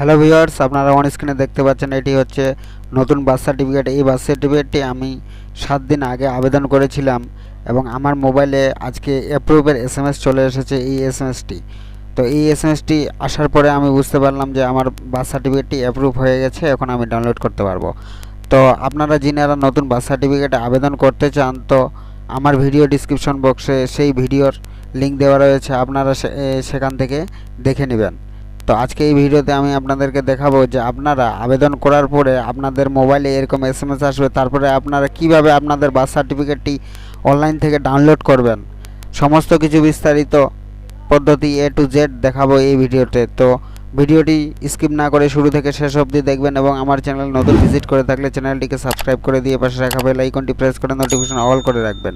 Hello viewers, আপনারা on স্ক্রিনে দেখতে পাচ্ছেন এটি হচ্ছে নতুন বার্থ সার্টিফিকেট। এই বার্থ সার্টিফিকেটটি আমি 7 দিন আগে আবেদন করেছিলাম এবং আমার মোবাইলে আজকে অ্যাপ্রুভের এসএমএস চলে এসেছে এই এসএমএসটি। তো এই এসএমএসটি আসার পরে আমি বুঝতে পারলাম যে আমার বার্থ সার্টিফিকেটটি অ্যাপ্রুভ হয়ে গেছে, এখন আমি ডাউনলোড করতে পারবো। তো আপনারা যিনারা নতুন বার্থ সার্টিফিকেটে আবেদন করতে চান, তো আমার ভিডিও ডিসক্রিপশন বক্সে সেই ভিডিওর লিঙ্ক দেওয়া রয়েছে, আপনারা সেখান থেকে দেখে নেবেন। তো আজকে এই ভিডিওতে আমি আপনাদেরকে দেখাবো যে আপনারা আবেদন করার পরে আপনাদের মোবাইলে এরকম এসএমএস আসবে, তারপরে আপনারা কিভাবে আপনাদের বার্থ সার্টিফিকেটটি অনলাইন থেকে ডাউনলোড করবেন। সমস্ত কিছু বিস্তারিত পদ্ধতি A to Z দেখাবো এই ভিডিওতে। তো ভিডিওটি স্কিপ না করে শুরু থেকে শেষ অবধি দেখবেন এবং আমার চ্যানেল নতুন ভিজিট করে থাকলে চ্যানেলটিকে সাবস্ক্রাইব করে দিয়ে পাশে রাখা বেল আইকনটি প্রেস করে নোটিফিকেশন অল করে রাখবেন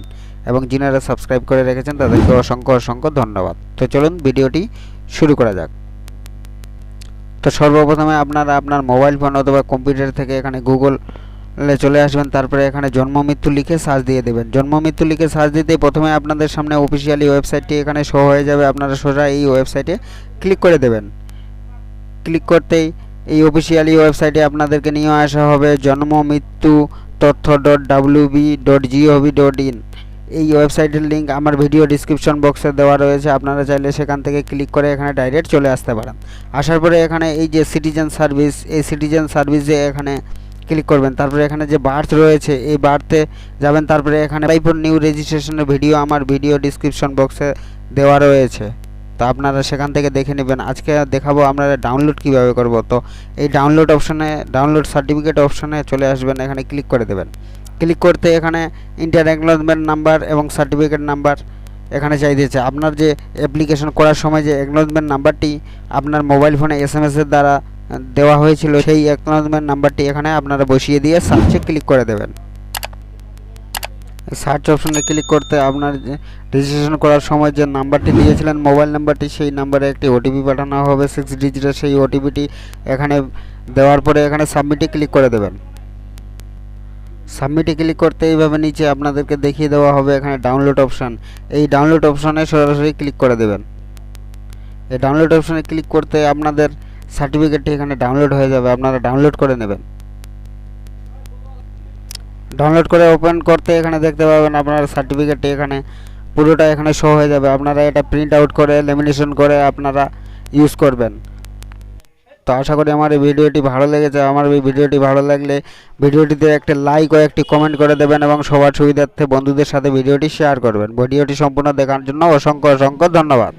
এবং যিনারা সাবস্ক্রাইব করে রেখেছেন তাদেরকে অসংখ্য ধন্যবাদ। তো চলুন ভিডিওটি শুরু করা যাক। তো সর্বপ্রথমে আপনারা আপনার মোবাইল ফোন অথবা কম্পিউটার থেকে এখানে গুগলে চলে আসবেন, তারপরে এখানে জন্ম মৃত্যু লিখে সার্চ দিয়ে দেবেন। জন্ম মৃত্যু লিখে সার্চ দিতে প্রথমে আপনাদের সামনে অফিসিয়ালি ওয়েবসাইটটি এখানে শো হয়ে যাবে, আপনারা সোজা এই ওয়েবসাইটে ক্লিক করে দেবেন। ক্লিক করতেই এই অফিসিয়ালি ওয়েবসাইটে আপনাদেরকে নিয়ে আসা হবে জন্ম মৃত্যু তথ্য.wb.gov.in। এই ওয়েবসাইটের লিঙ্ক আমার ভিডিও ডিসক্রিপশন বক্সে দেওয়া রয়েছে, আপনারা চাইলে সেখান থেকে ক্লিক করে এখানে ডাইরেক্ট চলে আসতে পারেন। আসার পরে এখানে এই যে সিটিজেন সার্ভিস, এই সিটিজেন সার্ভিসে এখানে ক্লিক করবেন। তারপরে এখানে যে বার্থ রয়েছে এই বার্থে যাবেন, তারপরে এখানে অ্যাপ্লাই ফর নিউ রেজিস্ট্রেশনের ভিডিও আমার ভিডিও ডিসক্রিপশন বক্সে দেওয়া রয়েছে, তো আপনারা সেখান থেকে দেখে নেবেন। আজকে দেখাবো আমরা ডাউনলোড কিভাবে করব। তো এই ডাউনলোড অপশনে, ডাউনলোড সার্টিফিকেট অপশনে চলে আসবেন, এখানে ক্লিক করে দেবেন। ক্লিক করতে এখানে ইন্টার অ্যাকনলেজমেন্ট নাম্বার এবং সার্টিফিকেট নাম্বার এখানে চাইতেছে। আপনার যে অ্যাপ্লিকেশন করার সময় যে অ্যাকনলেজমেন্ট নাম্বারটি আপনার মোবাইল ফোনে এসএমএসের দ্বারা দেওয়া হয়েছিল, সেই অ্যাকনলেজমেন্ট নাম্বারটি এখানে আপনারা বসিয়ে দিয়ে সার্চে ক্লিক করে দেবেন। সার্চ অপশনে ক্লিক করতে আপনার রেজিস্ট্রেশন করার সময় যে নাম্বারটি দিয়েছিলেন মোবাইল নাম্বারটি, সেই নাম্বারে একটি ওটিপি পাঠানো হবে 6 ডিজিটের। সেই ওটিপিটি এখানে দেওয়ার পরে এখানে সাবমিটে ক্লিক করে দেবেন। সাবমিটে ক্লিক করতে এইভাবে নিচে আপনাদেরকে দেখিয়ে দেওয়া হবে এখানে ডাউনলোড অপশান। এই ডাউনলোড অপশানে সরাসরি ক্লিক করে দেবেন। এই ডাউনলোড অপশানে ক্লিক করতে আপনাদের সার্টিফিকেটটি এখানে ডাউনলোড হয়ে যাবে, আপনারা ডাউনলোড করে নেবেন। ডাউনলোড করে ওপেন করতে এখানে দেখতে পাবেন আপনার সার্টিফিকেটটি এখানে পুরোটা এখানে শো হয়ে যাবে। আপনারা এটা প্রিন্ট আউট করে লেমিনেশন করে আপনারা ইউজ করবেন। তো আশা করি আমার এই ভিডিওটি ভালো লেগেছে। আমার এই ভিডিওটি ভালো লাগলে ভিডিওটিতে একটা লাইক ও একটি কমেন্ট করে দেবেন এবং সবার সুবিধার্থে বন্ধুদের সাথে ভিডিওটি শেয়ার করবেন। ভিডিওটি সম্পূর্ণ দেখার জন্য অসংখ্য ধন্যবাদ।